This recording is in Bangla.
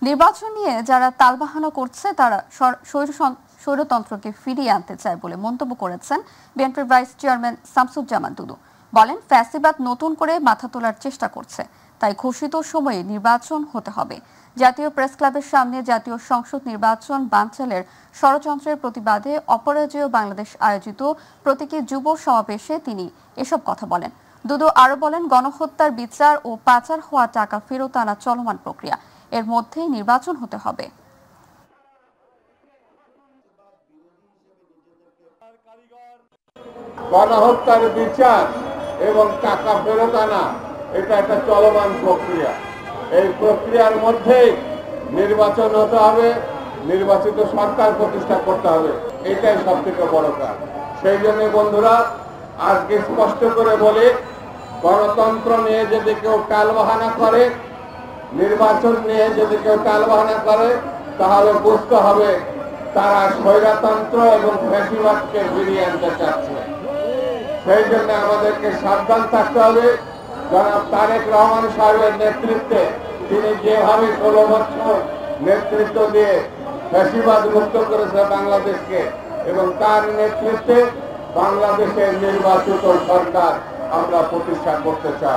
নির্বাচন নিয়ে যারা তালবাহানা করছে তারা স্বৈরতন্ত্রকে ফিরিয়ে আনতে চায় বলে মন্তব্য করেছেন বিএনপির ভাইস চেয়ারম্যান শামসুজ্জামান দুদু। বলেন, ফ্যাসিবাদ নতুন করে মাথা তোলার চেষ্টা করছে, তাই ঘোষিত সময়ে নির্বাচন হতে হবে। জাতীয় প্রেস ক্লাবের সামনে জাতীয় সংসদ নির্বাচন বানচালের ষড়যন্ত্রের প্রতিবাদে অপরাজেয় বাংলাদেশ আয়োজিত প্রতীকী যুব সমাবেশে তিনি এসব কথা বলেন। দুদু আরো বলেন, গণহত্যার বিচার ও পাচার হওয়া টাকা ফেরত আনা চলমান প্রক্রিয়া, এর মধ্যেই নির্বাচন হতে হবে। গণহত্যার বিচার এবং টাকা ফেরত আনা এটা একটা চলমান প্রক্রিয়া। এই প্রক্রিয়ার মধ্যেই নির্বাচন হতে হবে, নির্বাচিত সরকার প্রতিষ্ঠা করতে হবে, এটাই সবথেকে বড় কাজ। সেই জন্য বন্ধুরা, আজকে স্পষ্ট করে বলি, গণতন্ত্র নিয়ে যদি কেউ টালবাহানা করে, নির্বাচন নিয়ে যদি কেউ টালবাহানা করে, তাহলে বুঝতে হবে তারা স্বৈরতন্ত্র এবং ফ্যাসিবাদকে ফিরিয়ে আনতে চাচ্ছে। সেই জন্য আমাদেরকে সাবধান থাকতে হবে। জনাব তারেক রহমান সাহেবের নেতৃত্বে তিনি যেভাবে 16 বছর নেতৃত্ব দিয়ে ফ্যাসিবাদ মুক্ত করেছে বাংলাদেশকে, এবং তার নেতৃত্বে বাংলাদেশের নির্বাচিত সরকার আমরা প্রতিষ্ঠা করতে চাই।